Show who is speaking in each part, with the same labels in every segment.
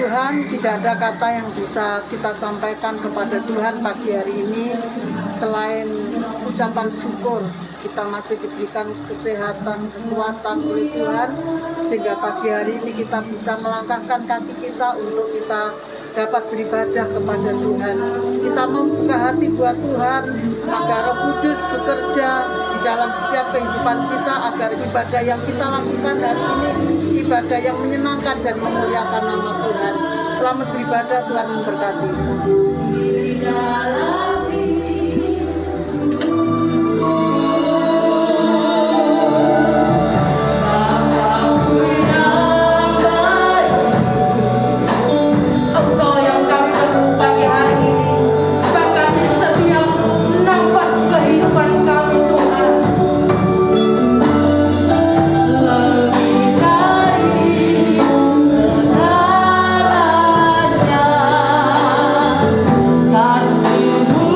Speaker 1: Tuhan, tidak ada kata yang bisa kita sampaikan kepada Tuhan pagi hari ini selain ucapan syukur. Kita masih diberikan kesehatan, kekuatan oleh Tuhan, sehingga pagi hari ini kita bisa melangkahkan kaki kita untuk kita dapat beribadah kepada Tuhan. Kita membuka hati buat Tuhan agar Roh Kudus bekerja di dalam setiap kehidupan kita, agar ibadah yang kita lakukan hari ini ibadah yang menyenangkan dan memuliakan nama Tuhan. Selamat beribadah, Tuhan memberkati.
Speaker 2: Kasih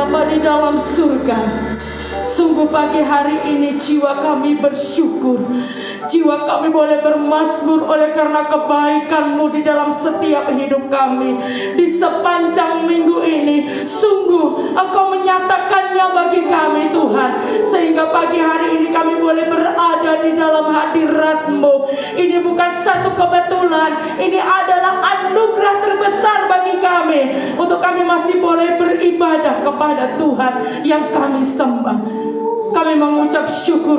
Speaker 2: Bapa di dalam surga, sungguh pagi hari ini jiwa kami bersyukur. Jiwa kami boleh bermazmur oleh karena kebaikan-Mu di dalam setiap hidup kami. Di sepanjang minggu ini sungguh Engkau menyatakannya bagi kami Tuhan, sehingga pagi hari ini kami boleh berada di dalam hadirat-Mu. Ini bukan satu kebetulan, ini adalah anugerah terbesar bagi kami untuk kami masih boleh beribadah kepada Tuhan yang kami sembah. Kami mengucap syukur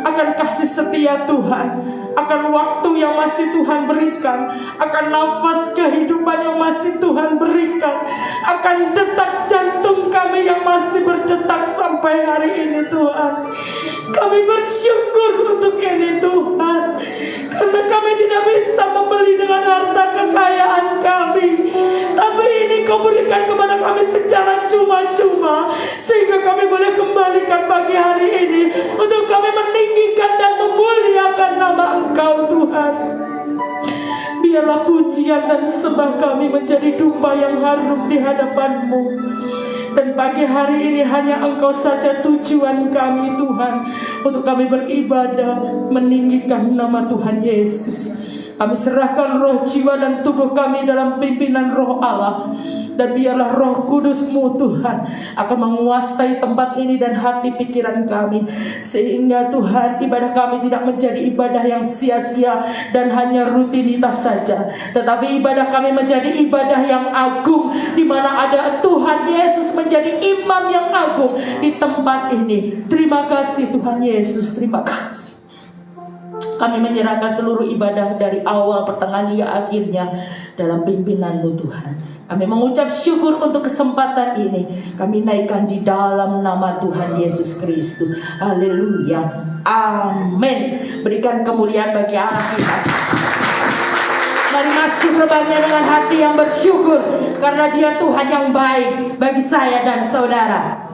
Speaker 2: akan kasih setia Tuhan, akan waktu yang masih Tuhan berikan, akan nafas kehidupan yang masih Tuhan berikan, akan detak jantung kami yang masih berdetak sampai hari ini Tuhan. Kami bersyukur untuk ini Tuhan, karena kami tidak bisa membeli dengan harta kekayaan kami, tapi ini Kau berikan kepada kami secara cuma-cuma, sehingga kami boleh kembalikan pagi hari ini untuk kami meninggikan dan memuliakan nama Engkau Tuhan. Biarlah pujian dan sembah kami menjadi dupa yang harum di hadapan-Mu. Dan pagi hari ini hanya Engkau saja tujuan kami Tuhan, untuk kami beribadah meninggikan nama Tuhan Yesus. Kami serahkan roh, jiwa, dan tubuh kami dalam pimpinan Roh Allah. Dan biarlah Roh Kudus-Mu Tuhan akan menguasai tempat ini dan hati pikiran kami, sehingga Tuhan ibadah kami tidak menjadi ibadah yang sia-sia dan hanya rutinitas saja, tetapi ibadah kami menjadi ibadah yang agung, di mana ada Tuhan Yesus menjadi imam yang agung di tempat ini. Terima kasih Tuhan Yesus, terima kasih. Kami menyerahkan seluruh ibadah dari awal, pertengahan hingga akhirnya dalam pimpinan-Mu Tuhan. Kami mengucap syukur untuk kesempatan ini. Kami naikkan di dalam nama Tuhan Yesus Kristus. Haleluya. Amin. Berikan kemuliaan bagi Allah kita. Mari masuk rebahnya dengan hati yang bersyukur, karena Dia Tuhan yang baik bagi saya dan saudara.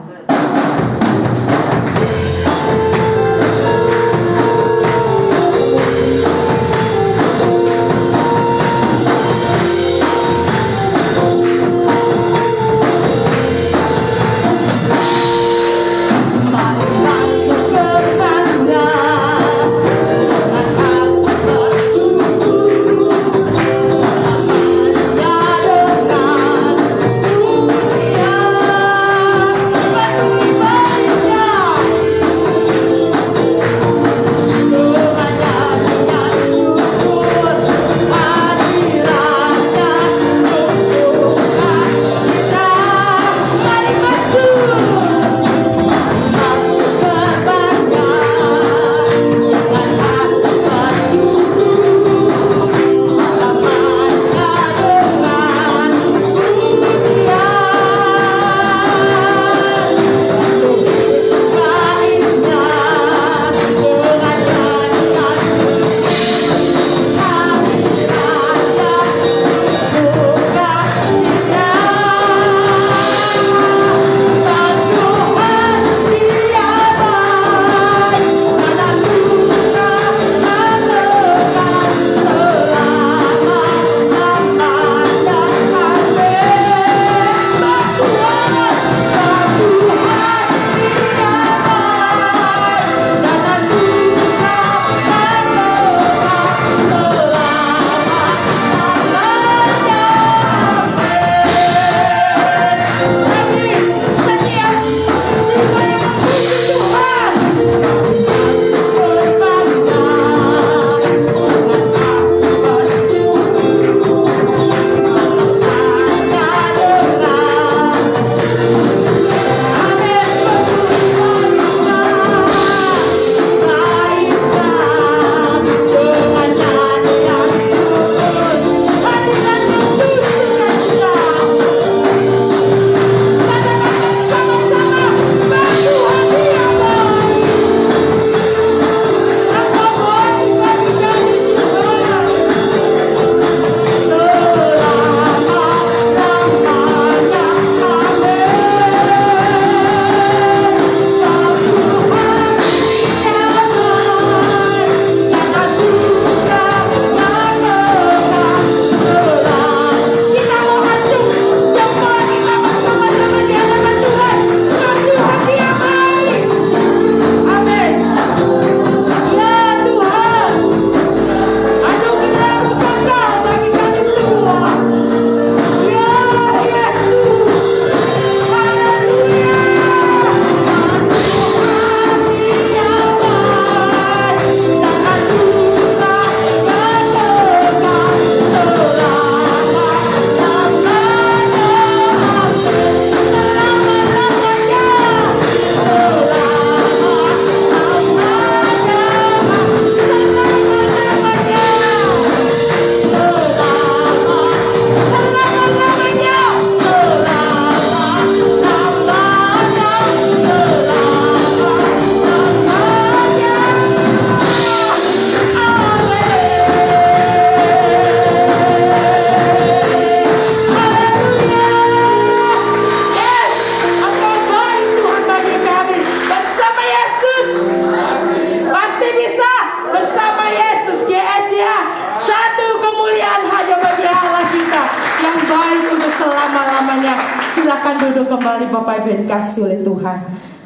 Speaker 2: teduh kembali Bapak Ibu yang dikasihi oleh Tuhan.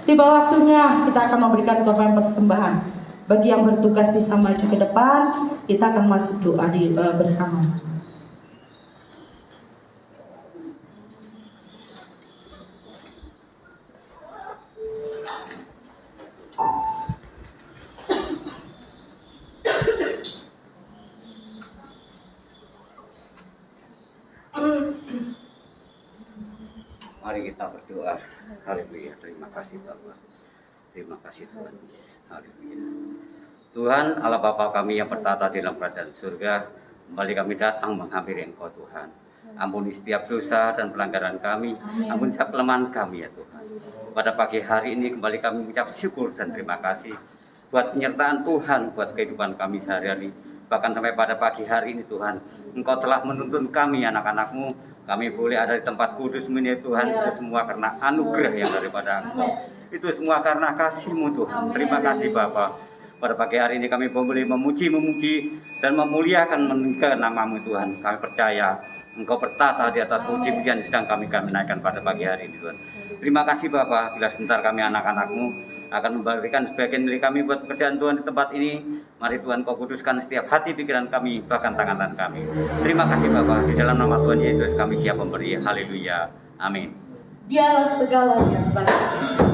Speaker 2: Tiba waktunya kita akan memberikan korban persembahan. Bagi yang bertugas bisa maju ke depan, kita akan masuk doa bersama.
Speaker 3: Mari kita berdoa. Haleluya. Terima kasih Bapak. Terima kasih Tuhan. Haleluya. Tuhan Allah Bapa kami yang bertata di dalam kerajaan surga, kembali kami datang menghampiri Engkau Tuhan. Ampuni setiap dosa dan pelanggaran kami. Ampuni setiap kelemahan kami ya Tuhan. Pada pagi hari ini kembali kami mengucap syukur dan terima kasih buat penyertaan Tuhan, buat kehidupan kami sehari-hari. Bahkan sampai pada pagi hari ini Tuhan, Engkau telah menuntun kami anak-anak-Mu. Kami boleh ada di tempat kudus-Mu ya Tuhan. Itu semua karena anugerah yang daripada Engkau. Itu semua karena kasih-Mu Tuhan. Terima kasih Bapa. Pada pagi hari ini kami boleh memuji dan memuliakan nama-Mu Tuhan. Kami percaya Engkau bertata di atas puji-pujian yang sedang kami naikkan pada pagi hari ini Tuhan. Terima kasih Bapa. Bila sebentar kami anak-anak-Mu akan memberikan sebagian milik kami buat pekerjaan Tuhan di tempat ini. Mari Tuhan Kau kuduskan setiap hati pikiran kami, bahkan tangan-tangan kami. Terima kasih Bapa. Di dalam nama Tuhan Yesus kami siap memberi. Haleluya. Amin.
Speaker 2: Dialah segalanya bagi kita.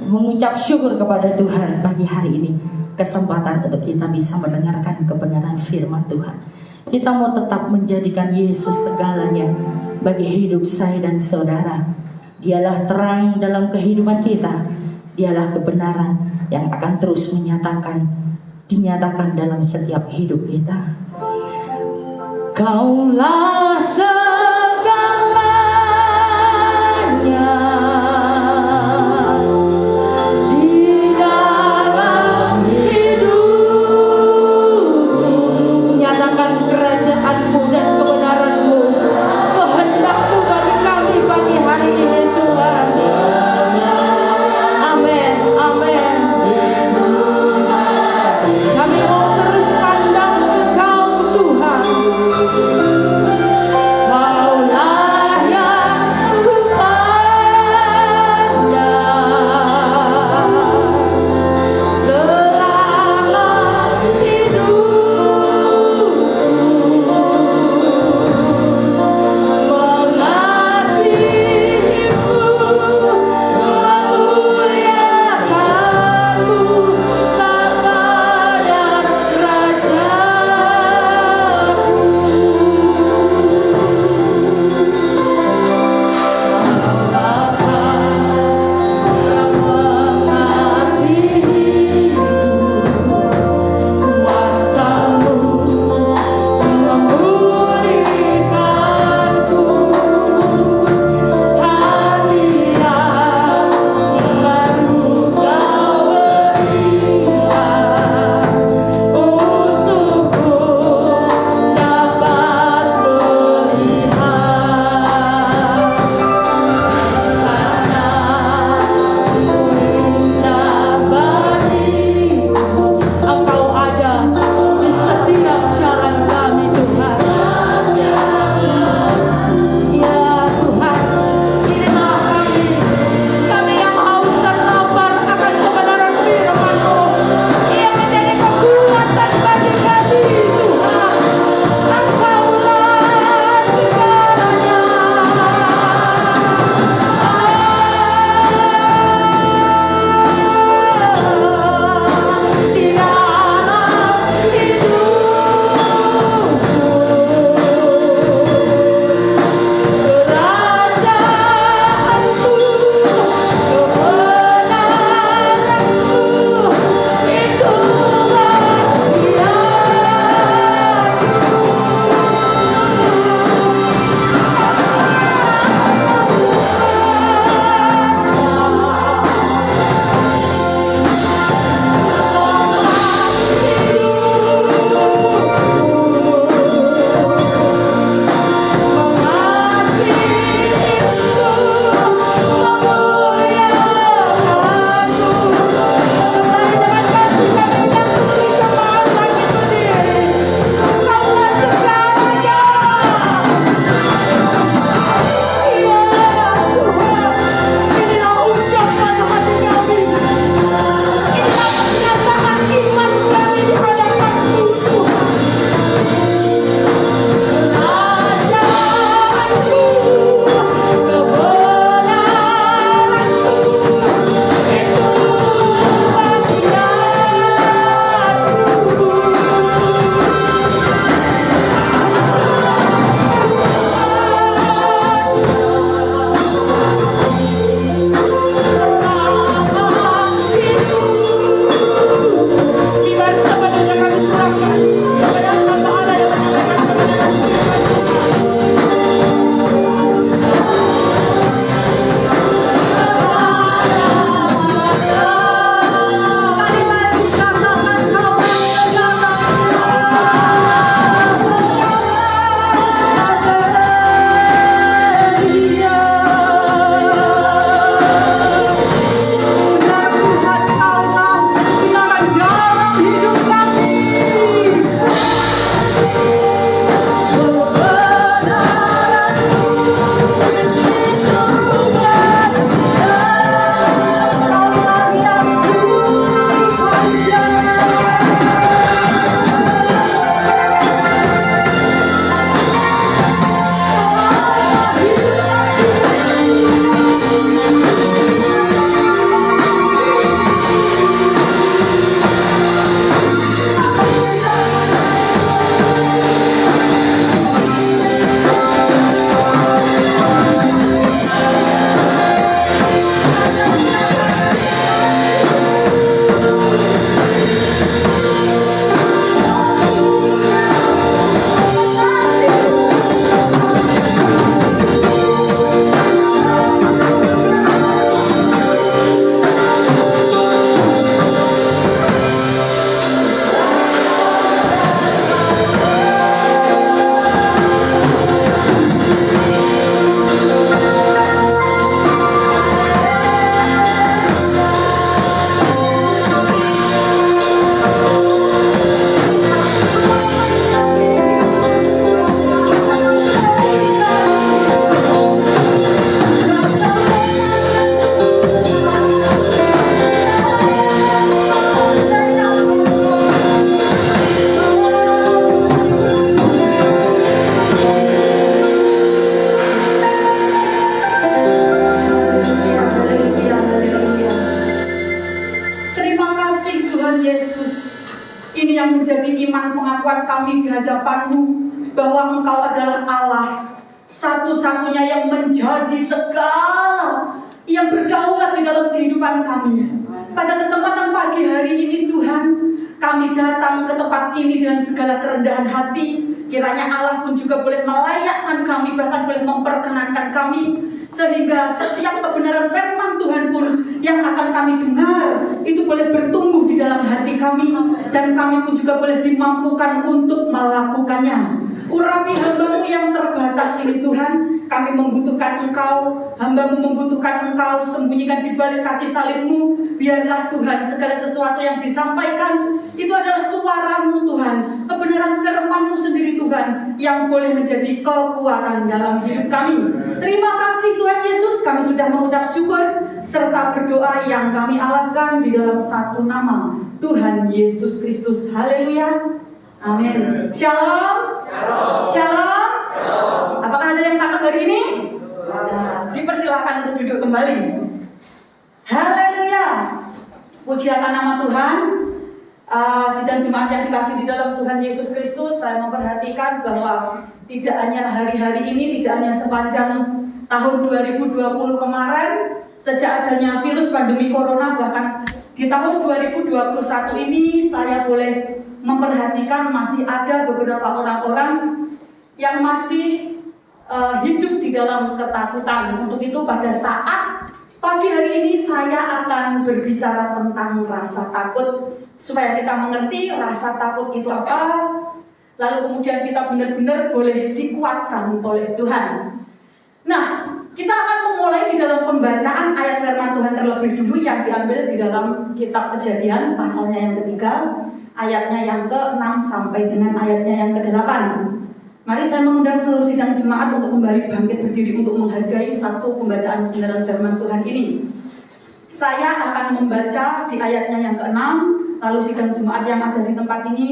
Speaker 2: mengucap syukur kepada Tuhan pagi hari ini, kesempatan untuk kita bisa mendengarkan kebenaran firman Tuhan. Kita mau tetap menjadikan Yesus segalanya bagi hidup saya dan saudara. Dialah terang dalam kehidupan kita. Dialah kebenaran yang akan terus dinyatakan dalam setiap hidup kita. Kaulah segalanya di dalam hidup. Nyatakan kerajaanmu dan kebenaranmu, kehendakmu bagi kami pagi hari ini Tuhan. Amin, amin. pengakuan kami di hadapan-Mu bahwa Engkau adalah Allah satu-satunya yang menjadi segala yang berdaulat di dalam kehidupan kami. Pada kesempatan pagi hari ini Tuhan, kami datang ke tempat ini dengan segala kerendahan hati. Kiranya Allah pun juga boleh melayakkan kami, bahkan boleh memperkenankan kami, sehingga setiap kebenaran firman Tuhan pun yang akan kami dengar itu boleh bertumbuh di dalam hati kami, dan kami pun juga boleh dimampukan untuk melakukannya. Urapi hamba-Mu yang terbatas ini Tuhan, kami membutuhkan Engkau, hamba-Mu membutuhkan Engkau, sembunyikan di balik kaki salib-Mu. Biarlah Tuhan segala sesuatu yang disampaikan itu adalah suara-Mu Tuhan, kebenaran firman-Mu sendiri Tuhan, yang boleh menjadi kekuatan dalam hidup kami. Terima kasih Tuhan Yesus, kami sudah mengucap syukur serta berdoa yang kami alaskan di dalam satu nama, Tuhan Yesus Kristus. Haleluya. Amin. Shalom. Shalom. Apakah ada yang takut hari ini? Dipersilakan untuk duduk kembali. Haleluya. Puji akan nama Tuhan. Sidang jemaat yang dikasih di dalam Tuhan Yesus Kristus, saya memperhatikan bahwa tidak hanya hari-hari ini, tidak hanya sepanjang tahun 2020 kemarin, sejak adanya virus pandemi corona, bahkan di tahun 2021 ini saya boleh memperhatikan masih ada beberapa orang-orang yang masih hidup di dalam ketakutan. Untuk itu pada saat pagi hari ini saya akan berbicara tentang rasa takut, supaya kita mengerti rasa takut itu apa, lalu kemudian kita benar-benar boleh dikuatkan oleh Tuhan. Nah, kita akan memulai di dalam pembacaan ayat firman Tuhan terlebih dulu yang diambil di dalam kitab Kejadian pasalnya yang ketiga, ayatnya yang ke-6 sampai dengan ayatnya yang ke-8. Mari saya mengundang seluruh sidang jemaat untuk kembali bangkit berdiri untuk menghargai satu pembacaan kebenaran firman Tuhan ini. Saya akan membaca di ayatnya yang ke-6, lalu sidang jemaat yang ada di tempat ini,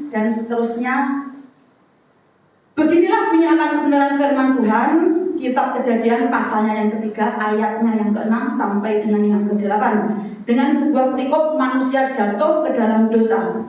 Speaker 2: dan seterusnya. Beginilah bunyi akan kebenaran firman Tuhan, kitab Kejadian pasalnya yang ketiga, ayatnya yang ke-6 sampai dengan yang ke-8. Dengan sebuah perikop manusia jatuh ke dalam dosa.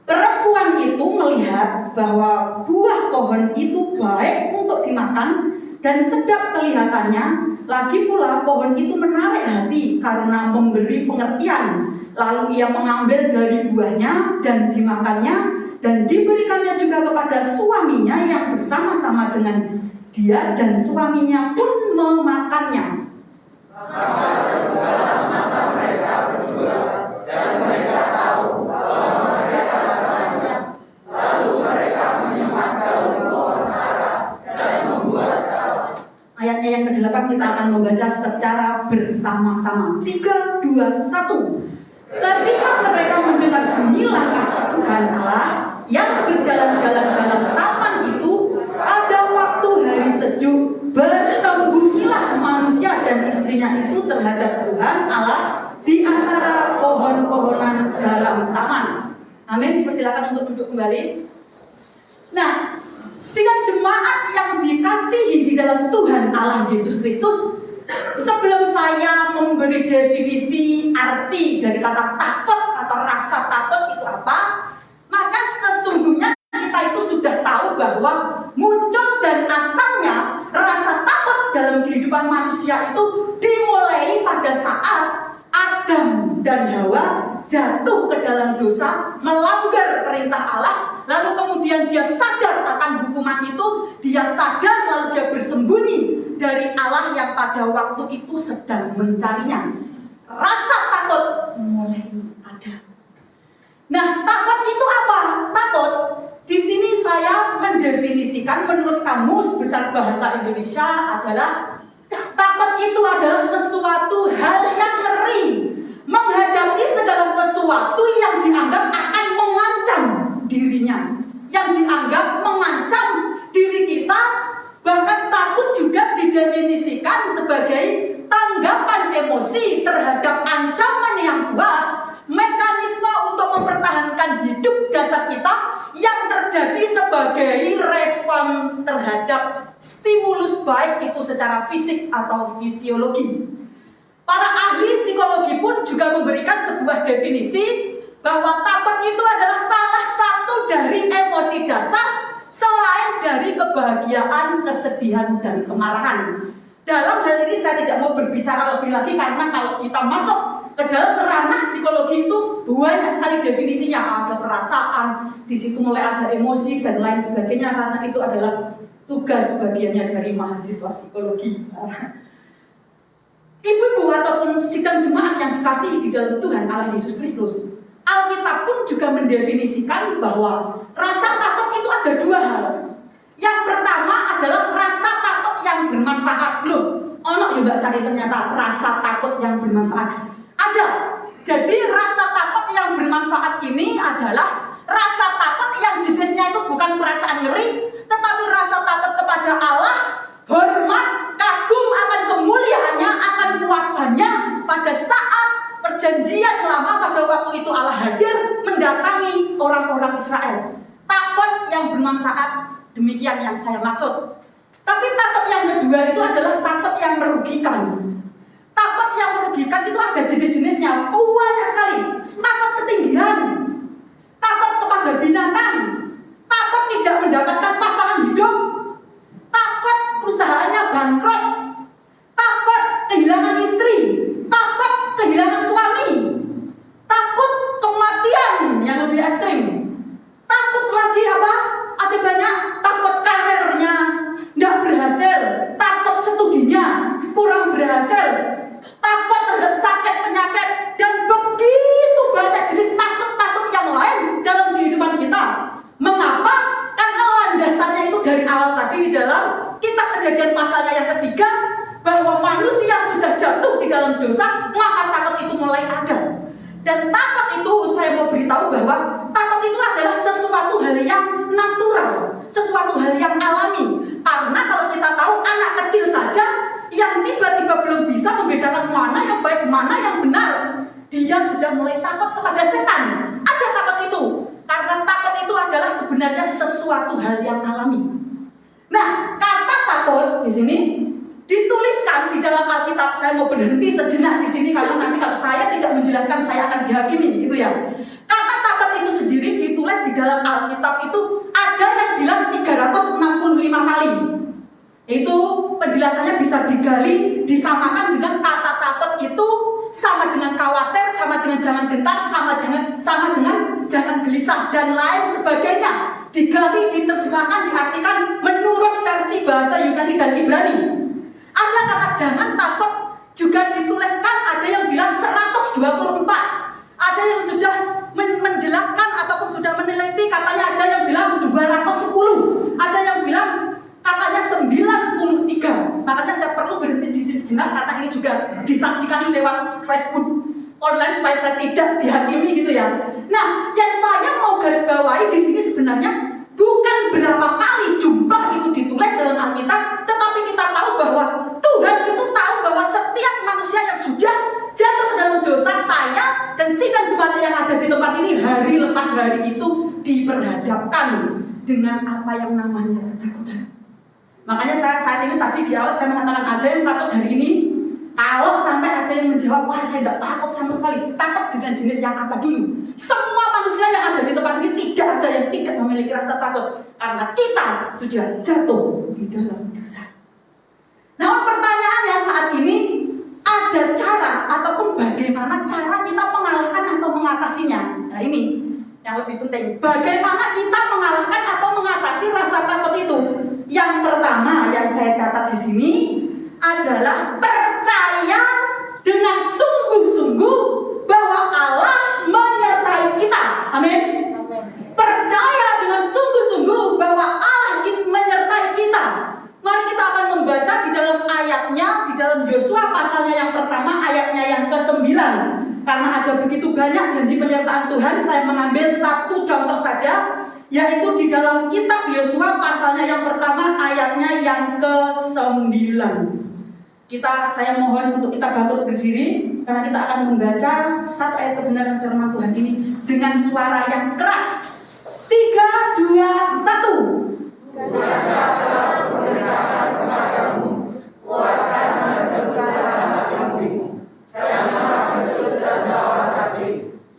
Speaker 2: Perempuan itu melihat bahwa buah pohon itu baik untuk dimakan dan sedap kelihatannya, lagi pula pohon itu menarik hati karena memberi pengertian. Lalu ia mengambil dari buahnya dan dimakannya, dan diberikannya juga kepada suaminya yang bersama-sama dengan dia, dan suaminya pun memakannya. Ayatnya yang ke-8 kita akan membaca secara bersama-sama. 3, 2, 1. Ketika mereka mendengar bunyi langkah Tuhan Allah yang berjalan-jalan dalam taman itu, pada waktu hari sejuk, bersembunyilah manusia dan istrinya itu terhadap Tuhan Allah di antara pohon-pohonan dalam taman. Amin. Dipersilakan untuk duduk kembali. Nah, sidang jemaat yang dikasihi di dalam Tuhan Allah Yesus Kristus, sebelum saya memberi definisi arti dari kata takut atau rasa takut itu apa, maka sesungguhnya kita itu sudah tahu bahwa muncul dan asalnya rasa takut dalam kehidupan manusia itu dimulai pada saat Adam dan Hawa jatuh ke dalam dosa, melanggar perintah Allah, lalu kemudian dia sadar akan hukuman itu, dia sadar lalu dia bersembunyi dari Allah yang pada waktu itu sedang mencarinya. Rasa takut mulai ada. Nah, takut itu apa? Takut di sini saya mendefinisikan menurut Kamus Besar Bahasa Indonesia adalah takut itu adalah sesuatu hal yang ngeri, menghadapi segala sesuatu yang dianggap akan mengancam dirinya, yang dianggap mengancam diri kita. Bahkan takut juga didefinisikan sebagai tanggapan emosi terhadap ancaman yang kuat, mekanisme untuk mempertahankan hidup dasar kita yang terjadi sebagai respon terhadap stimulus, baik itu secara fisik atau fisiologi. Para ahli psikologi pun juga memberikan sebuah definisi
Speaker 4: bahwa takut itu adalah salah satu dari emosi dasar selain dari kebahagiaan, kesedihan, dan kemarahan. Dalam hal ini saya tidak mau berbicara lebih lagi karena kalau kita masuk ke dalam ranah psikologi itu banyak sekali definisinya. Ada perasaan, di situ mulai ada emosi dan lain sebagainya, karena itu adalah tugas bagiannya dari mahasiswa psikologi. Ibu-ibu ataupun sidang jemaat yang dikasihi di dalam Tuhan Allah Yesus Kristus, Alkitab pun juga mendefinisikan bahwa rasa takut itu ada dua hal. Yang pertama adalah rasa takut yang bermanfaat. Loh, ono ya Mbak Sari ternyata rasa takut yang bermanfaat. Ada. Jadi rasa takut yang bermanfaat ini adalah rasa takut yang jenisnya itu bukan perasaan ngeri, tetapi rasa takut kepada Allah, hormat, kagum akan kemuliaannya, akan kuasanya pada saat perjanjian lama pada waktu itu Allah hadir mendatangi orang-orang Israel. Takut yang bermanfaat, demikian yang saya maksud. Tapi takut yang kedua itu adalah takut yang merugikan. Takut yang merugikan itu ada jenis-jenisnya, banyak sekali. Takut ketinggian, takut kepada binatang, takut tidak mendapatkan pasangan hidup, takut perusahaannya bangkrut, takut kehilangan istri, takut kehilangan suami, takut kematian yang lebih ekstrim, takut lagi apa? Ada banyak, takut karirnya tidak berhasil, takut studinya kurang berhasil, takut terhadap sakit penyakit, dan begitu banyak jenis takut-takut yang lain dalam kehidupan kita. Mengapa? Karena landasannya itu dari awal tadi di dalam kitab Kejadian pasalnya yang ketiga, bahwa manusia sudah jatuh di dalam dosa, maka takut itu mulai ada. Dan takut itu saya mau beritahu bahwa takut itu adalah sesuatu hal yang natural, sesuatu hal yang alami. Karena kalau kita tahu anak kecil saja yang tiba-tiba belum bisa membedakan mana yang baik, mana yang benar, dia sudah mulai takut kepada setan. Ada takut itu, karena takut itu adalah sebenarnya sesuatu hal yang alami. Nah, kata takut di sini dituliskan di dalam Alkitab. Saya mau berhenti sejenak di sini karena nanti kalau saya tidak menjelaskan saya akan dihakimi, gitu ya. Kata takut itu sendiri ditulis di dalam Alkitab itu ada yang bilang 365 kali. Itu penjelasannya bisa digali, disamakan dengan kata takut itu sama dengan khawatir, sama dengan jangan gentar, sama dengan jangan gelisah dan lain sebagainya. Digali, diterjemahkan, diartikan menurut versi bahasa Yunani dan Ibrani. Ada kata jangan takut juga dituliskan, ada yang bilang 124. Ada yang sudah menjelaskan ataupun sudah meneliti, katanya ada yang bilang 210. Ada yang bilang katanya 93. Makanya saya perlu berhenti di sini sejenak karena ini juga disaksikan lewat Facebook online supaya saya tidak dihakimi, gitu ya. Nah, yang saya mau garis bawahi di sini sebenarnya bukan berapa kali jumlah itu ditulis dalam Alkitab, tetapi kita tahu bahwa Tuhan itu tahu bahwa setiap manusia yang sudah jatuh ke dalam dosa, saya dan sidang jemaat yang ada di tempat ini hari lepas hari itu diperhadapkan dengan apa yang namanya ketakutan. Makanya saya saat ini tadi di awal saya mengatakan ada yang takut hari ini. Kalau sampai ada yang menjawab, wah saya tidak takut sama sekali. Takut dengan jenis yang apa dulu? Semua manusia yang ada di tempat ini tidak ada yang tidak memiliki rasa takut. Karena kita sudah jatuh di dalam dosa. Namun pertanyaannya saat ini, ada cara ataupun bagaimana cara kita mengalahkan atau mengatasinya? Nah ini yang lebih penting. Bagaimana kita mengalahkan atau mengatasi rasa takut itu? Yang pertama yang saya catat di sini adalah percaya dengan sungguh-sungguh bahwa Allah menyertai kita. Amin. Percaya dengan sungguh-sungguh bahwa Allah menyertai kita. Mari kita akan membaca di dalam ayatnya, di dalam Yosua pasalnya yang pertama, ayatnya yang ke-9. Karena ada begitu banyak janji penyertaan Tuhan, saya mengambil satu contoh saja, yaitu di dalam kitab Yosua pasalnya yang pertama, ayatnya yang ke-9. Saya mohon untuk kita bangkit berdiri, karena kita akan membaca satu ayat kebenaran firman Tuhan ini dengan suara yang keras. 3, 2, 1.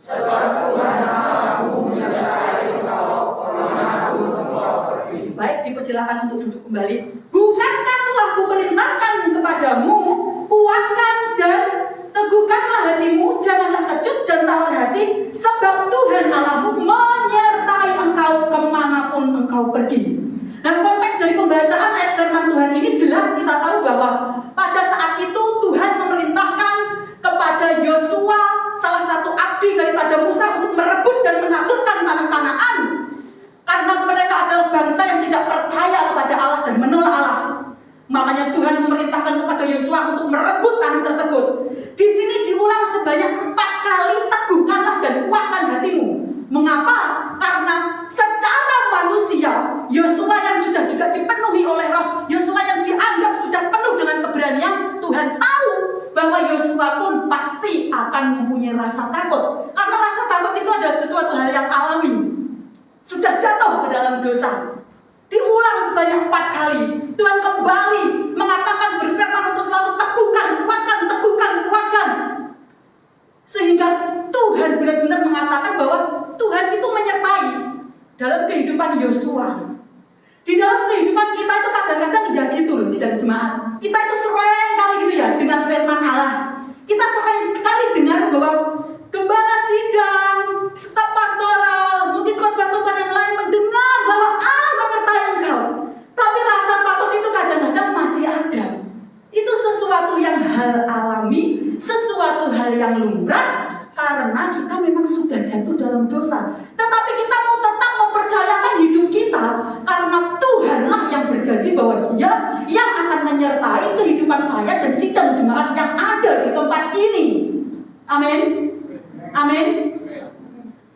Speaker 5: Sebab Tuhan
Speaker 4: Oke, baik, dipersilakan untuk duduk kembali. Bukankah telah kuperintahkan kepadamu, kuatkan dan teguhkanlah hatimu, janganlah kecut dan tawar hati, sebab Tuhan Allahmu menyertai engkau kemanapun engkau pergi. Nah, konteks dari pembacaan ayat firman Tuhan ini jelas kita tahu bahwa pada saat itu Tuhan memerintahkan kepada Yosua, salah satu abdi daripada Musa, untuk merebut dan menaklukkan tanah Kanaan. Karena mereka adalah bangsa yang tidak percaya kepada Allah dan menolak Allah. Makanya Tuhan memerintahkan kepada Yosua untuk merebut tanah tersebut. Di sini diulang sebanyak 4 kali, teguhkanlah dan kuatkan hatimu. Mengapa? Karena secara manusia, Yosua yang sudah juga dipenuhi oleh Roh, Yosua yang dianggap sudah penuh dengan keberanian, Tuhan tahu bahwa Yosua pun pasti akan mempunyai rasa takut. Karena rasa takut itu adalah sesuatu hal yang alami. Sudah jatuh ke dalam dosa. Diulang sebanyak 4 kali. Tuhan kembali mengatakan, berfirman untuk selalu teguhkan, kuatkan, teguhkan, kuatkan. Sehingga Tuhan benar-benar mengatakan bahwa Tuhan itu menyertai dalam kehidupan Yosua. Di dalam kehidupan kita itu kadang-kadang ya gitu loh, sidang jemaat. Kita itu sering kali gitu ya dengan firman Allah. Kita sering kali dengar bahwa gembala sidang, staf pastoral, mungkin khotbah-khotbah yang lain mendengar bahwa Allah menyertai engkau. Tapi rasa takut itu kadang-kadang masih ada. Itu sesuatu yang hal alami, sesuatu hal yang lumrah, karena kita memang sudah jatuh dalam dosa. Tetapi kita mau tetap mempercayakan hidup kita, karena Tuhanlah yang berjanji bahwa Dia yang akan menyertai kehidupan saya dan sidang jemaat yang ada di tempat ini. Amin. Amin.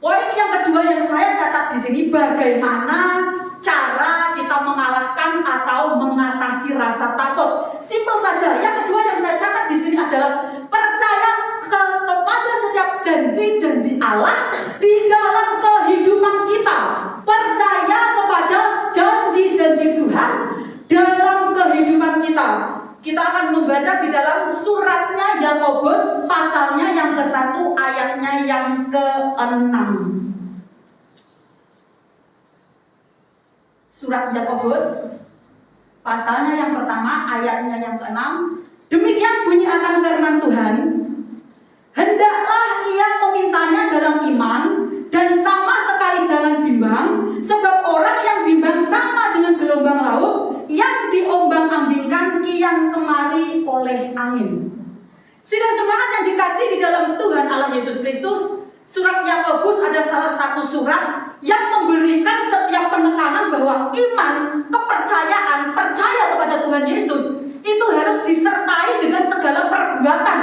Speaker 4: Poin yang kedua yang saya catat di sini, bagaimana cara kita mengalahkan atau mengatasi rasa takut. Simpel saja. Yang kedua yang saya catat di sini adalah percaya kepada setiap janji-janji Allah di dalam kehidupan kita. Percaya kepada janji-janji Tuhan dalam kehidupan kita. Kita akan membaca di dalam suratnya Yakobus, pasalnya yang ke-1, ayatnya yang ke-6. Surat Yakobus, pasalnya yang pertama, ayatnya yang ke-6. Demikian bunyi akan firman Tuhan. Hendaklah ia memintanya dalam iman, dan sama sekali jangan bimbang, sebab orang yang bimbang sama dengan gelombang laut yang diombang-ambingkan kian kemari oleh angin. Sidang jemaat yang dikasih di dalam Tuhan Allah Yesus Kristus, surat Yakobus ada salah satu surat yang memberikan setiap penekanan bahwa iman, kepercayaan, percaya kepada Tuhan Yesus itu harus disertai dengan segala perbuatan.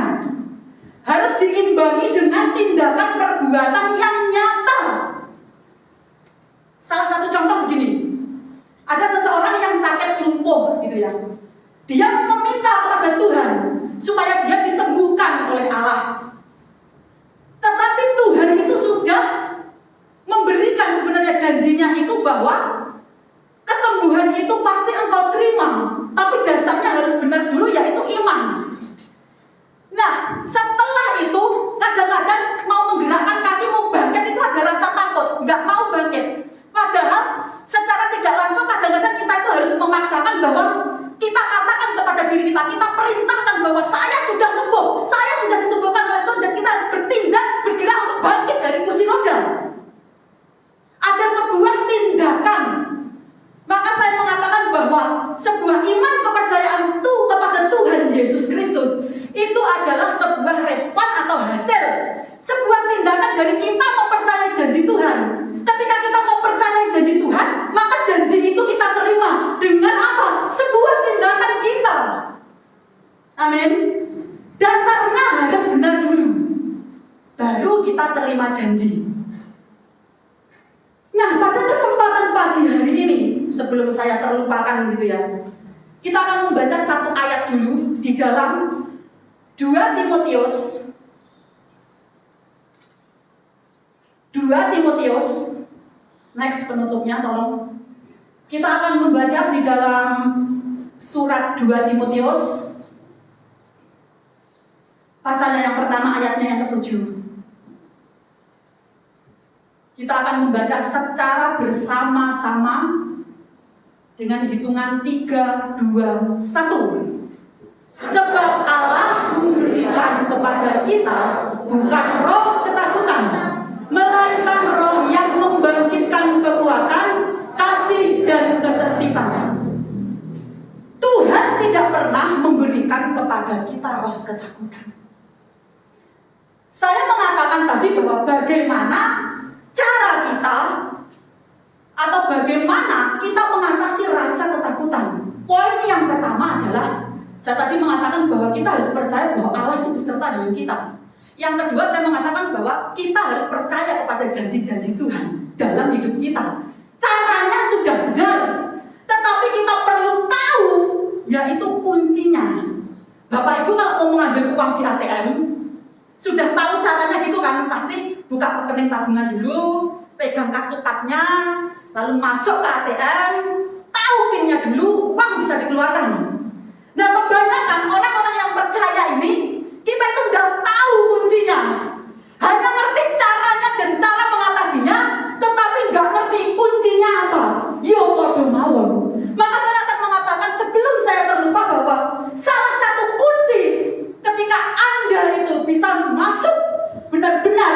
Speaker 4: Harus diimbangi dengan tindakan perbuatan yang nyata. Salah satu contoh begini. Ada seseorang yang sakit lumpuh gitu ya. Dia meminta kepada Tuhan supaya dia disembuhkan oleh Allah. Tetapi Tuhan itu sudah memberikan sebenarnya janjinya itu bahwa kesembuhan itu pasti engkau terima. Tapi dasarnya harus benar dulu, yaitu iman. Nah, setelah itu kadang-kadang mau menggerakkan kaki, mau bangkit itu ada rasa takut, nggak mau bangkit. Padahal secara tidak langsung kadang-kadang kita itu harus memaksakan bahwa kita katakan kepada diri kita, kita perintahkan bahwa saya sudah sembuh, saya sudah disembuhkan oleh Tuhan, dan kita harus bertindak, bergerak untuk bangkit dari kursi roda. Ada sebuah tindakan. Maka saya mengatakan bahwa sebuah iman kepercayaan itu kepada Tuhan Yesus Kristus itu adalah sebuah respon atau hasil, sebuah tindakan dari kita mempercayai janji Tuhan. Ketika kita mempercayai janji Tuhan, maka janji itu kita terima dengan apa? Sebuah tindakan kita. Amin. Dasarnya harus benar dulu, baru kita terima janji. Nah, pada kesempatan pagi hari ini, sebelum saya terlupakan gitu ya, kita akan membaca satu ayat dulu di dalam 2 Timotius. Next penutupnya tolong. Kita akan membaca di dalam surat 2 Timotius, pasalnya yang pertama, ayatnya yang ke-7. Kita akan membaca secara bersama-sama dengan hitungan 3, 2, 1. Sebab Allah memberikan kepada kita bukan roh ketakutan, melainkan roh yang membangkitkan kekuatan, kasih, dan ketertiban. Tuhan tidak pernah memberikan kepada kita roh ketakutan. Saya mengatakan tadi bahwa bagaimana cara kita atau bagaimana kita mengatasi rasa ketakutan. Poin yang pertama adalah saya tadi mengatakan bahwa kita harus percaya bahwa Allah itu beserta dengan kita. Yang kedua, saya mengatakan bahwa kita harus percaya kepada janji-janji Tuhan dalam hidup kita. Caranya sudah benar, tetapi kita perlu tahu, yaitu kuncinya. Bapak Ibu kalau mau mengambil uang di ATM, sudah tahu caranya gitu kan? Pasti buka rekening tabungan dulu, pegang kartu cardnya, lalu masuk ke ATM, tahu pinnya dulu, uang bisa dikeluarkan. Nah, kebanyakan orang-orang yang percaya ini, kita itu nggak tahu kuncinya, hanya ngerti caranya dan cara mengatasinya, tetapi nggak ngerti kuncinya apa. Yo podo mawon. Maka saya akan mengatakan sebelum saya terlupa bahwa salah satu kunci ketika Anda itu bisa masuk benar-benar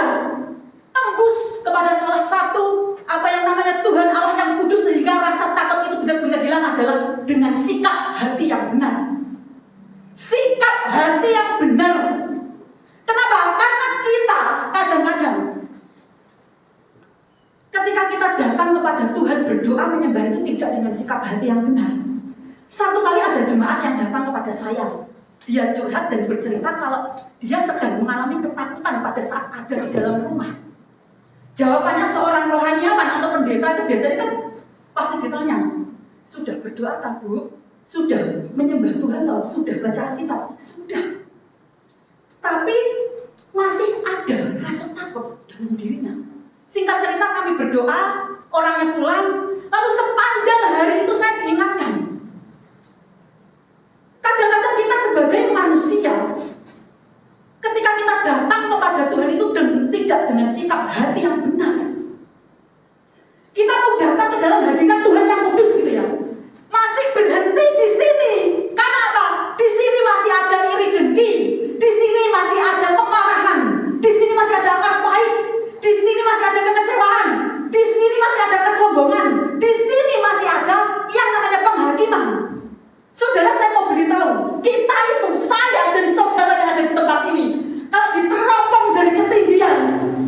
Speaker 4: tembus kepada salah satu apa yang namanya Tuhan Allah yang kudus sehingga rasa takut itu benar-benar hilang adalah dengan sikap hati yang benar. Sikap hati yang benar. Kenapa? Karena kita kadang-kadang ketika kita datang kepada Tuhan berdoa menyembah itu tidak dengan sikap hati yang benar. Satu kali ada jemaat yang datang kepada saya. Dia curhat dan bercerita kalau dia sedang mengalami ketakutan pada saat ada di dalam rumah. Jawabannya seorang rohaniawan atau pendeta itu biasanya kan pasti ditanya, sudah berdoa tak Bu? Sudah menyembah Tuhan atau sudah baca Alkitab? Sudah. Tapi masih ada rasa takut dalam dirinya. Singkat cerita kami berdoa, orangnya pulang, lalu sepanjang hari itu saya diingatkan. Kadang-kadang kita sebagai manusia, ketika kita datang kepada Tuhan itu tidak dengan sikap hati yang benar. Kita mau datang ke dalam hadirat Tuhan yang kudus gitu ya, masih berhenti di sini. Karena apa? Di sini masih ada iri dengki, di sini masih ada kemarahan, di sini masih ada akar pahit, di sini masih ada kekecewaan, di sini masih ada kesombongan, di sini masih ada yang namanya penghakiman. Saudara, saya mau beritahu, kita itu, saya dan saudara yang ada di tempat ini, kalau diteropong dari ketinggian,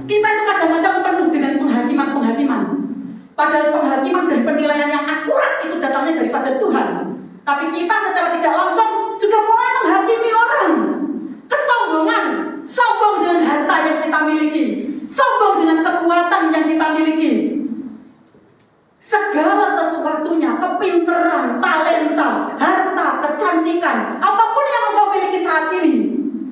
Speaker 4: kita itu kadang-kadang penuh dengan penghakiman-penghakiman. Padahal penghakiman dan penilaian yang akurat itu datangnya daripada Tuhan. Tapi kita secara tidak langsung sudah mulai menghakimi orang. Kesombongan, sombong dengan harta yang kita miliki, sombong dengan kekuatan yang kita miliki. Segala sesuatunya, kepintaran, talenta, harta, kecantikan, apapun yang engkau miliki saat ini,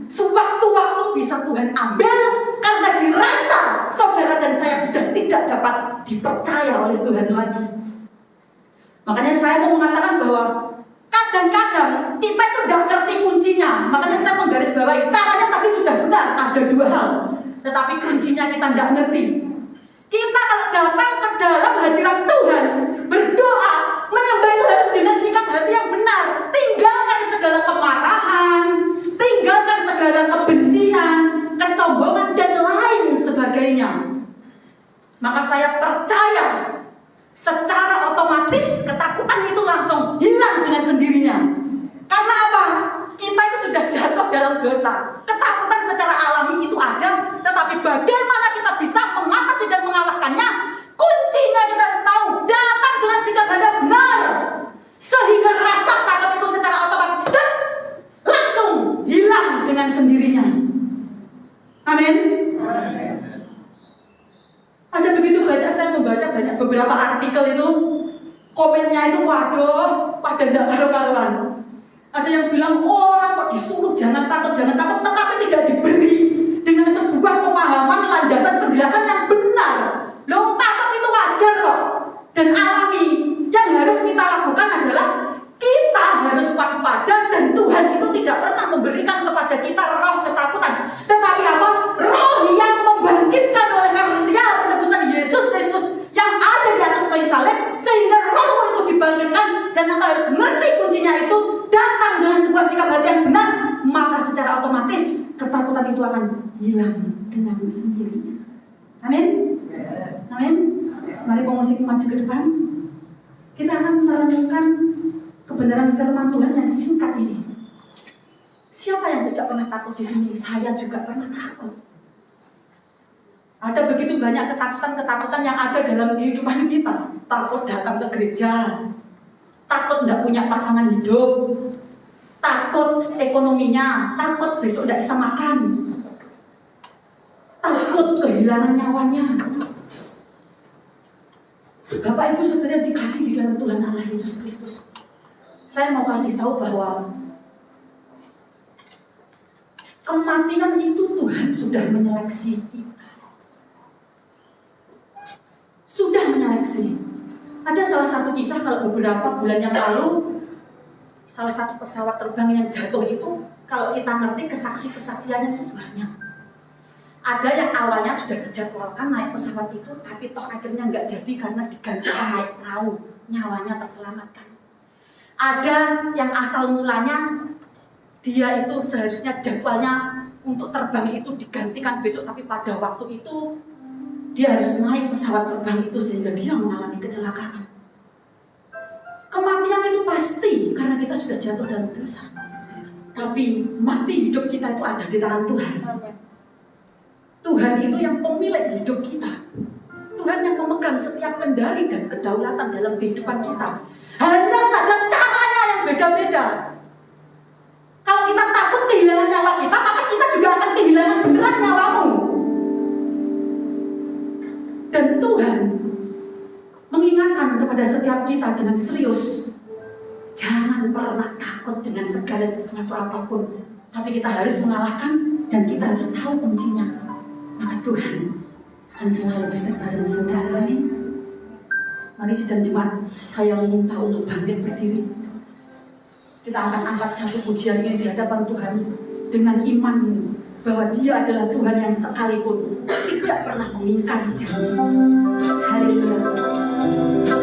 Speaker 4: sewaktu-waktu bisa Tuhan ambil karena dirasa saudara dan saya sudah tidak dapat dipercaya oleh Tuhan lagi. Makanya saya mau mengatakan bahwa kadang-kadang kita itu tidak ngerti kuncinya. Makanya saya menggarisbawahi caranya tadi sudah benar, ada dua hal, tetapi kuncinya kita tidak ngerti. Kita kalau datang ke dalam hadirat Tuhan, berdoa, menyembah itu harus dengan sikap hati yang benar. Tinggalkan segala kemarahan, tinggalkan segala kebencian, kesombongan, dan lain sebagainya. Maka saya percaya secara otomatis ketakutan itu langsung hilang dengan sendirinya. Karena apa? Kita itu sudah jatuh dalam dosa. Ketakutan secara alami itu ada, tetapi bagaimana kita bisa mengatasi dan mengalahkannya? Kuncinya kita harus tahu, datang dengan sikap hati benar, sehingga rasa takut itu secara otomatis langsung hilang dengan sendirinya. Amin. Ada begitu banyak, saya membaca banyak beberapa artikel itu, komennya itu waduh, pada tidak karu-karuan. Ada yang bilang orang kok disuruh jangan takut, tetapi tidak diberi dengan sebuah pemahaman, landasan penjelasan yang benar. Loh, takut itu wajar kok dan alami. Yang harus kita lakukan adalah kita harus waspada, dan Tuhan itu tidak pernah memberikan kepada kita roh ketakutan, tetapi apa? Roh yang membangkitkan oleh karya penebusan Yesus Kristus yang ada di atas kayu salib, sehingga roh itu dibangkitkan dan engkau harus mengerti kuncinya itu datang dengan sebuah sikap hati yang benar, maka secara otomatis ketakutan itu akan hilang dengan sendirinya. Amin. Amin. Mari pemusik maju ke depan. Kita akan merenungkan kebenaran firman Tuhan yang singkat ini. Siapa yang tidak pernah takut di sini? Saya juga pernah takut. Ada begitu banyak ketakutan-ketakutan yang ada dalam kehidupan kita. Takut datang ke gereja, takut tidak punya pasangan hidup, takut ekonominya, takut besok tidak bisa makan, takut kehilangan nyawanya. Bapak Ibu Saudara dikasih di dalam Tuhan Allah Yesus Kristus. Saya mau kasih tahu bahwa kematian itu Tuhan sudah menyeleksi kita. Sudah menyeleksi. Ada salah satu kisah kalau beberapa bulan yang lalu, salah satu pesawat terbang yang jatuh itu, kalau kita ngerti kesaksiannya itu banyak. Ada yang awalnya sudah dijadwalkan naik pesawat itu, tapi toh akhirnya nggak jadi karena digantikan naik perahu, nyawanya terselamatkan. Ada yang asal mulanya dia itu seharusnya jadwalnya untuk terbang itu digantikan besok, tapi pada waktu itu dia harus naik pesawat terbang itu sehingga dia mengalami kecelakaan. Kematian itu pasti karena kita sudah jatuh dalam dosa. Tapi mati hidup kita itu ada di tangan Tuhan. Tuhan itu yang pemilik hidup kita. Tuhan yang memegang setiap kendali dan kedaulatan dalam kehidupan kita. Hanya saja caranya yang beda-beda. Kalau kita takut kehilangan nyawa kita, maka kita juga akan kehilangan beneran nyawamu. Dan Tuhan mengingatkan kepada setiap kita dengan serius, jangan pernah takut dengan segala sesuatu apapun, tapi kita harus mengalahkan dan kita harus tahu kuncinya. Maka Tuhan akan selalu beserta dengan saudara. Amin. Mari sidang jemaat, saya meminta untuk bangkit berdiri. Kita akan angkat satu pujian ini di hadapan Tuhan dengan iman bahwa Dia adalah Tuhan yang sekalipun tidak pernah mengingkari janji. Haleluya.
Speaker 2: Haleluya.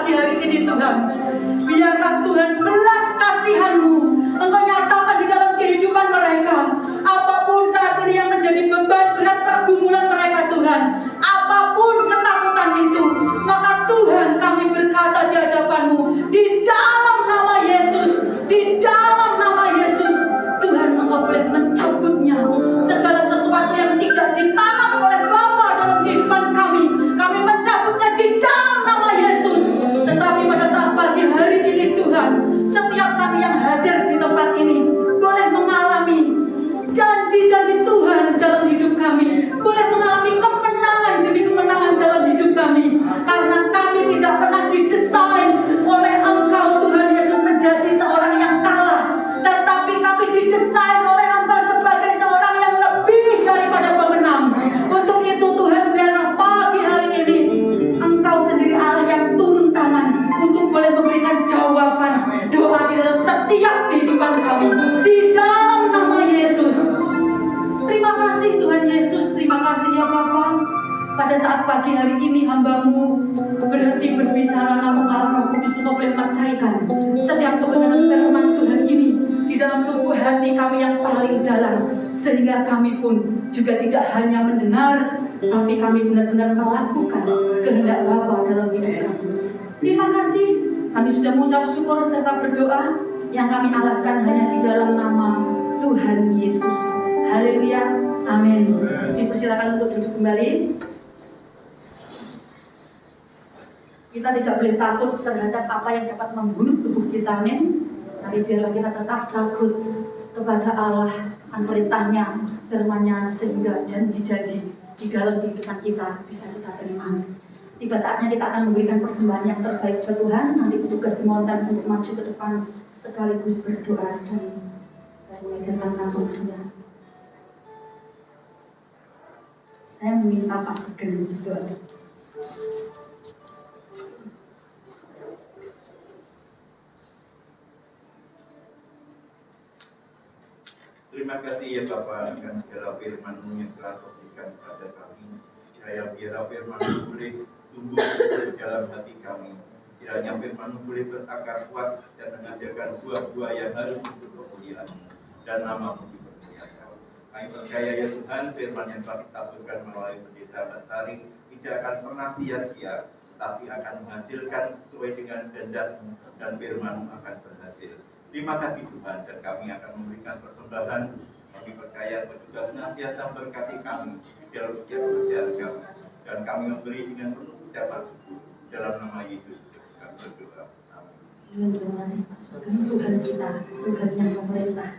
Speaker 4: pagi hari ini Tuhan. Biarlah Tuhan belas kasihan-Mu Engkau nyatakan di dalam kehidupan mereka. Apapun saat ini yang menjadi beban berat pergumulan mereka Tuhan, apapun ketakutan itu, maka Tuhan kami berkata di hadapan-Mu, di dalam nama Yesus, di dalam nama Yesus, Tuhan Engkau boleh mencabutnya. Segala sesuatu yang tidak ditanam oleh Bapa dalam kehidupan kami mencabutnya di dalam nama Yesus. Tetapi pada saat pagi hari ini Tuhan, setiap kami yang hadir di tempat ini boleh mengalami janji-janji Tuhan dalam hidup kami, boleh mengalami kemenangan demi kemenangan dalam hidup kami, karena kami tidak pernah didesain oleh Engkau Tuhan Yesus menjadi seorang yang kalah, tetapi kami didesain oleh Engkau sebagai seorang yang lebih daripada pemenang. Untuk itu Tuhan, biarlah pagi hari ini Engkau sendiri Allah yang turun tangan untuk boleh memberikan jawaban doa di dalam setiap kehidupan kami, di dalam nama Yesus. Terima kasih Tuhan Yesus, terima kasih ya Bapa. Pada saat pagi hari ini hamba-Mu berhenti berbicara, namun Allah Roh Kudus Engkau boleh menetraikan setiap kebenaran firman Tuhan ini di dalam lubuk hati kami yang paling dalam, sehingga kami pun juga tidak hanya mendengar, tapi kami benar-benar melakukan kehendak Bapa dalam hidup kami. Terima kasih, kami sudah mengucap syukur serta berdoa yang kami alaskan hanya di dalam nama Tuhan Yesus. Haleluya, amin. Dipersilakan untuk duduk kembali. Kita tidak boleh takut terhadap apa yang dapat membunuh tubuh kita, amin. Tapi biarlah kita tetap takut kepada Allah, akan perintahnya, firman-Nya, sehingga janji-janji di dalam kehidupan kita bisa kita terima. Tiba saatnya kita akan memberikan persembahan yang terbaik kepada Tuhan. Nanti petugas dimohonkan untuk maju ke depan sekaligus berdoa dan mengedarkan kantong. Saya meminta Pak Sugeng berdoa.
Speaker 5: Terima kasih ya Bapak akan segala firman-Mu yang telah Kau berikan kepada kami. Kiranya biar firman-Mu boleh tumbuh di dalam hati kami. Kiranya firman-Mu boleh berakar kuat dan menghasilkan buah-buah yang harus untuk kemuliaan-Mu dan nama-Mu dipermuliakan. Kami percaya ya Tuhan, firman yang telah ditaburkan melalui pendeta Basari tidak akan pernah sia-sia, tapi akan menghasilkan sesuai dengan kehendak-Mu dan firman-Mu akan berhasil. Terima kasih Tuhan, dan kami akan memberikan persembahan. Kami percaya petugas senantiasa berkati kami di dalam setiap pekerjaan kami, dan kami memberi dengan penuh ucapan syukur dalam nama Yesus kami berdoa. Amin.
Speaker 4: Terima kasih Pak Sugeng. Tuhan kita, Tuhan yang memerintah.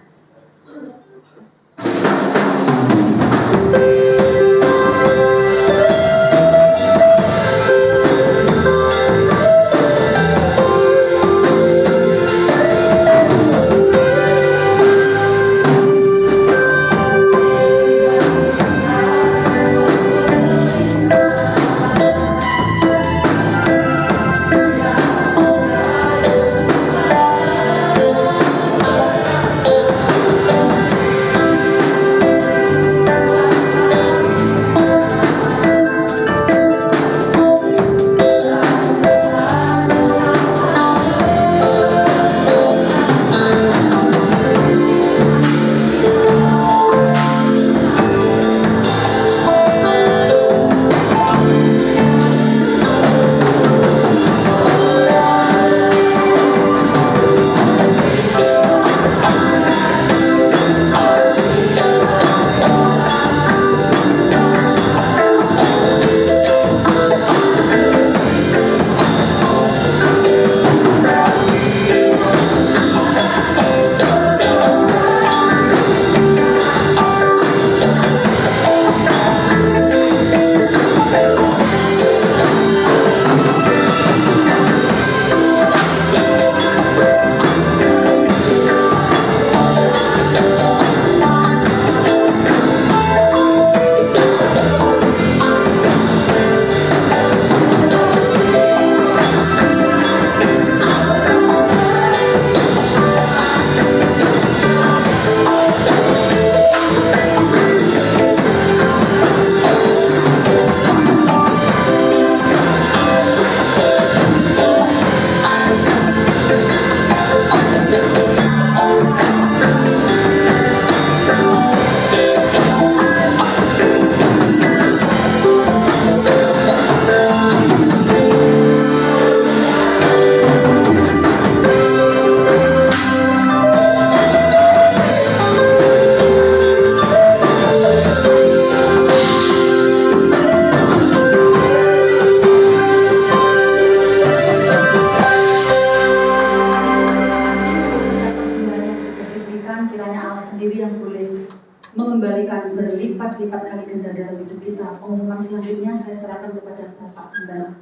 Speaker 4: berlipat kali ganda dalam hidup kita. Pengumuman selanjutnya saya serahkan kepada Bapak Gembala.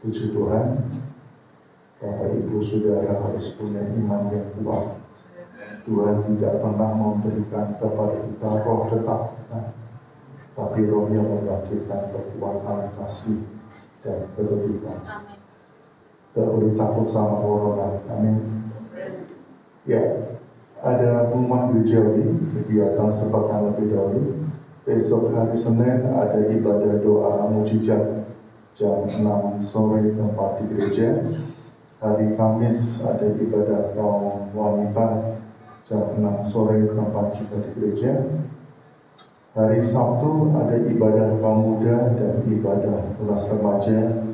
Speaker 6: Puji Tuhan, Bapak Ibu Saudara harus punya iman yang kuat. Tuhan tidak pernah memberikan kepada kita roh ketakutan, tapi roh yang membangkitkan kekuatan, kasih, dan ketertiban. Tidak boleh takut sama corona. Amin. Ya, ada pengumuman gerejawi, kegiatan sepekan lebih dahulu. Besok hari Senin ada ibadah doa mujizat jam 6 sore tempat di gereja. Hari Kamis ada ibadah kaum wanita jam 6 sore tempat juga di gereja. Hari Sabtu ada ibadah kaum muda dan ibadah kelas remaja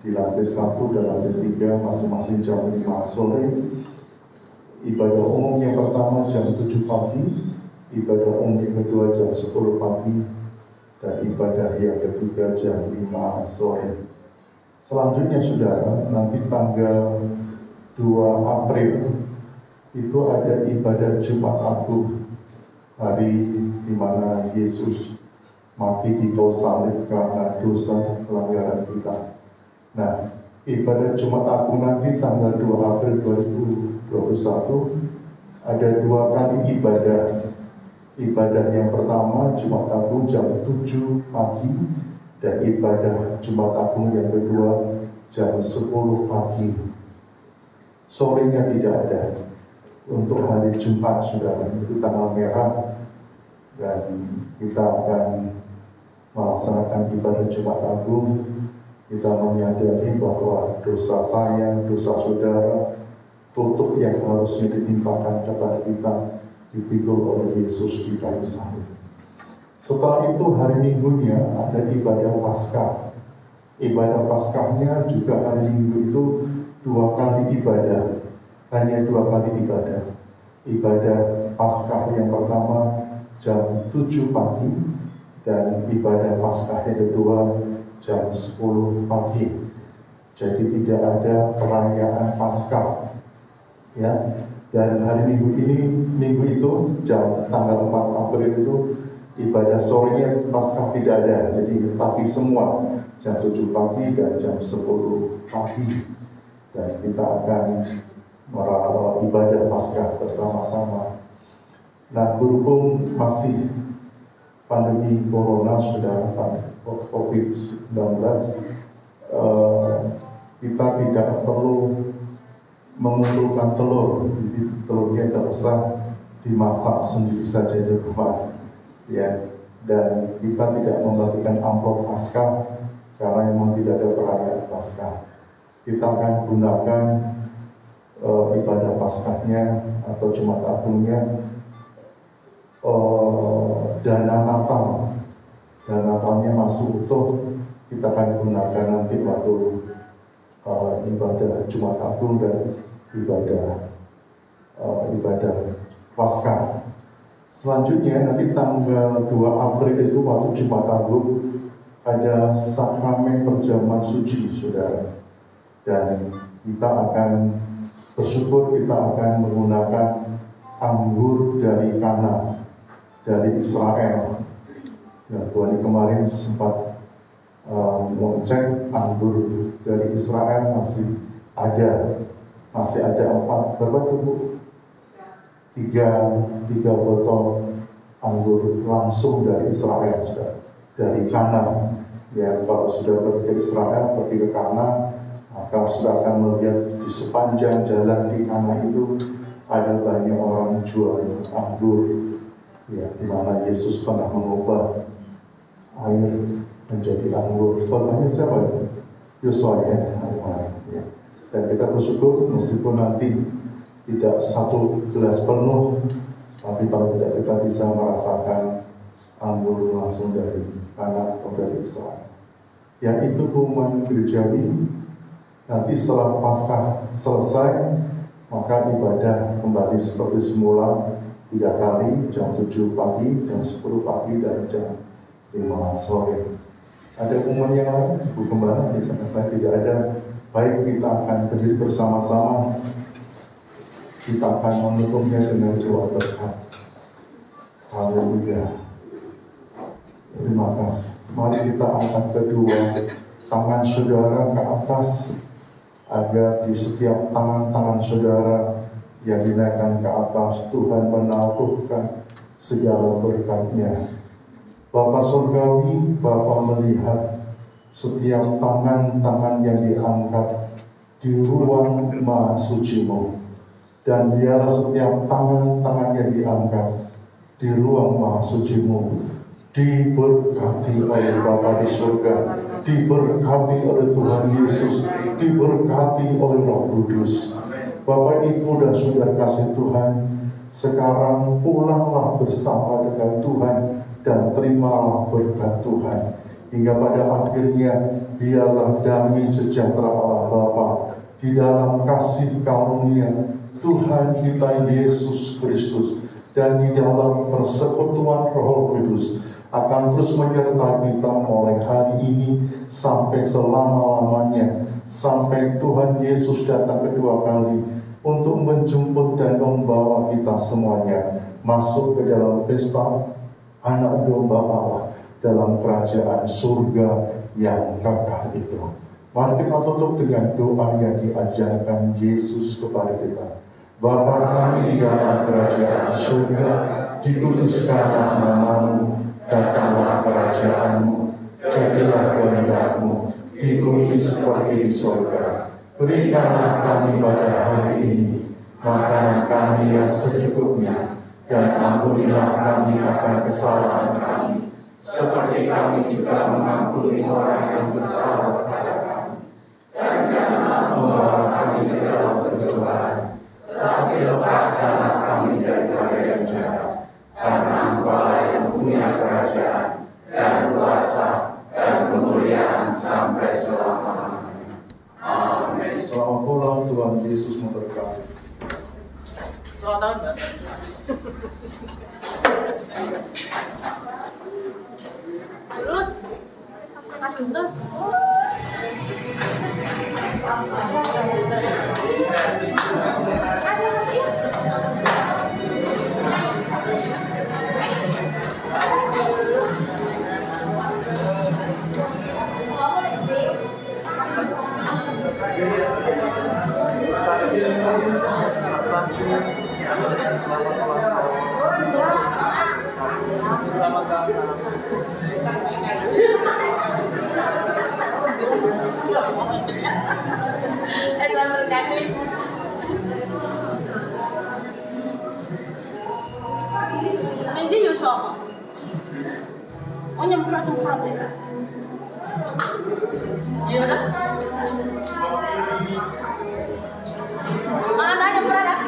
Speaker 6: di lantai 1 dan lantai 3 masing-masing jam 5 sore. Ibadah umum yang pertama jam 7 pagi, ibadah umum yang kedua jam 10 pagi, dan ibadah yang ketiga jam 5 sore. Selanjutnya saudara, nanti tanggal 2 April itu ada ibadah Jumat Agung, hari di mana Yesus mati di kayu salib karena dosa pelanggaran kita. Nah, ibadah Jumat Agung nanti tanggal 2 April 2021 ada 2 kali ibadah. Ibadah yang pertama Jumat Agung jam 7 pagi dan ibadah Jumat Agung yang kedua jam 10 pagi. Sorenya tidak ada. Untuk hari Jumat saudara, itu tanggal merah, dan kita akan melaksanakan ibadah Jumat Agung. Kita menyadari bahwa dosa saya, dosa saudara, tutup yang harusnya ditimpakan kepada kita dipikul oleh Yesus di kayu salib. Setelah itu hari Minggunya ada ibadah Paskah. Ibadah Paskahnya juga hari Minggu itu 2 kali ibadah, hanya 2 kali ibadah. Ibadah Paskah yang pertama jam 7 pagi dan ibadah Paskah yang kedua jam 10 pagi. Jadi tidak ada perayaan Paskah, ya. Dan hari Minggu ini, minggu itu jam tanggal 4 April itu ibadah sorenya Paskah tidak ada, jadi pagi semua jam 7 pagi dan jam 10 pagi, dan kita akan merawat ibadah Paskah bersama-sama. Nah, berhubung masih pandemi Corona sudah COVID-19, kita tidak perlu mengumpulkan telur, jadi telurnya tidak usah dimasak sendiri saja di rumah, ya. Dan kita tidak membagikan amplop Paskah karena memang tidak ada perayaan Paskah. Kita akan gunakan ibadah Paskahnya atau Jumat Agungnya dana Natal. Dana Natalnya masuk utuh, kita akan gunakan nanti waktu ibadah Jumat Agung dan ibadah Paskah. Selanjutnya nanti tanggal 2 April itu waktu Jumat Agung ada sakramen perjamuan suci, saudara. Dan kita akan bersyukur, kita akan menggunakan anggur dari Kana, dari Israel. Ya, bulan kemarin sempat mengecek anggur dari Israel masih ada 4, berapa tuh Bu? 3 botol anggur langsung dari Israel, sudah dari Kana. Ya, kalau sudah pergi ke Israel, pergi ke Kana, maka sudah akan melihat di sepanjang jalan di Kana itu ada banyak orang jual anggur, ya, di mana Yesus pernah mengubah air menjadi anggur. Korbannya siapa itu? Yosua, ya. Dan kita bersyukur meskipun nanti tidak 1 gelas penuh, tapi kalau tidak kita bisa merasakan anggur langsung dari Kana atau dari Israel. Yang itu pengumuman gerejawi. Nanti setelah Paskah selesai, maka ibadah kembali seperti semula 3 kali, jam 7 pagi, jam 10 pagi, dan jam 5 sore. Ada pengumuman yang lain, Bu Gembala? Di sana saya tidak ada. Baik, kita akan berdiri bersama-sama Kita akan menutupnya dengan doa berkat. Haleluya. Terima kasih. Mari kita angkat kedua tangan saudara ke atas, agar di setiap tangan-tangan saudara yang dinaikkan ke atas, Tuhan menaruhkan segala berkat-Nya. Bapa surgawi, Bapa melihat setiap tangan-tangan yang diangkat di ruang Maha Suci-Mu, dan biarlah setiap tangan-tangan yang diangkat di ruang Maha Suci-Mu diberkati oleh Bapa di surga, diberkati oleh Tuhan Yesus, diberkati oleh Roh Kudus. Bapak, Ibu, dan Saudara kasih Tuhan, sekarang pulanglah bersama dengan Tuhan dan terimalah berkat Tuhan. Hingga pada akhirnya biarlah damai sejahtera Allah Bapa di dalam kasih karunia Tuhan kita Yesus Kristus dan di dalam persekutuan Roh Kudus akan terus menyertai kita mulai hari ini sampai selama-lamanya, sampai Tuhan Yesus datang kedua kali untuk menjemput dan membawa kita semuanya masuk ke dalam pesta anak domba Allah dalam kerajaan surga yang kekal itu. Mari kita tutup dengan doa yang diajarkan Yesus kepada kita. Bapa kami di dalam kerajaan surga, dikuduskanlah nama-Mu, datanglah kerajaan-Mu, jadilah kehendak-Mu di bumi seperti di surga. Berikanlah kami pada hari ini makanan kami yang secukupnya, dan ampunilah kami akan kesalahan kami, seperti kami juga mengampuni orang yang bersalah kepada kami. Dan janganlah membawa kami ke dalam pencobaan, tetapi lepaskanlah kami daripada yang jahat. Karena Engkau yang punya kerajaan dan kuasa dan kemuliaan sampai selama-lamanya. Amin. Selamat pulang, Tuhan Yesus memberkati.
Speaker 1: Selamat tahun, Mbak.
Speaker 7: Terus Mas Guntur. Nanti Yusuf, oh nyemprot ya? Iya dah. Mana dah nyemprot dah?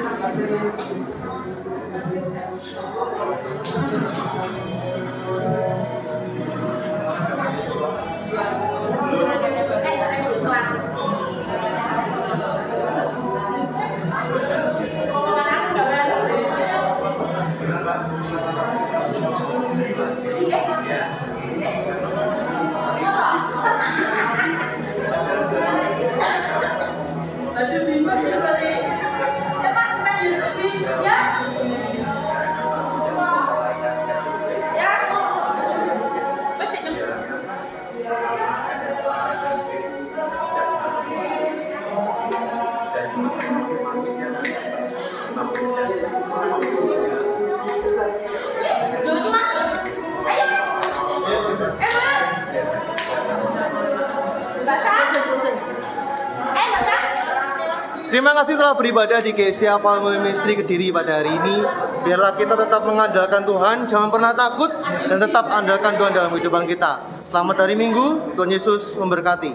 Speaker 8: Terima kasih telah beribadah di GCA Family Ministry Kediri pada hari ini. Biarlah kita tetap mengandalkan Tuhan, jangan pernah takut, dan tetap andalkan Tuhan dalam kehidupan kita. Selamat hari Minggu, Tuhan Yesus memberkati.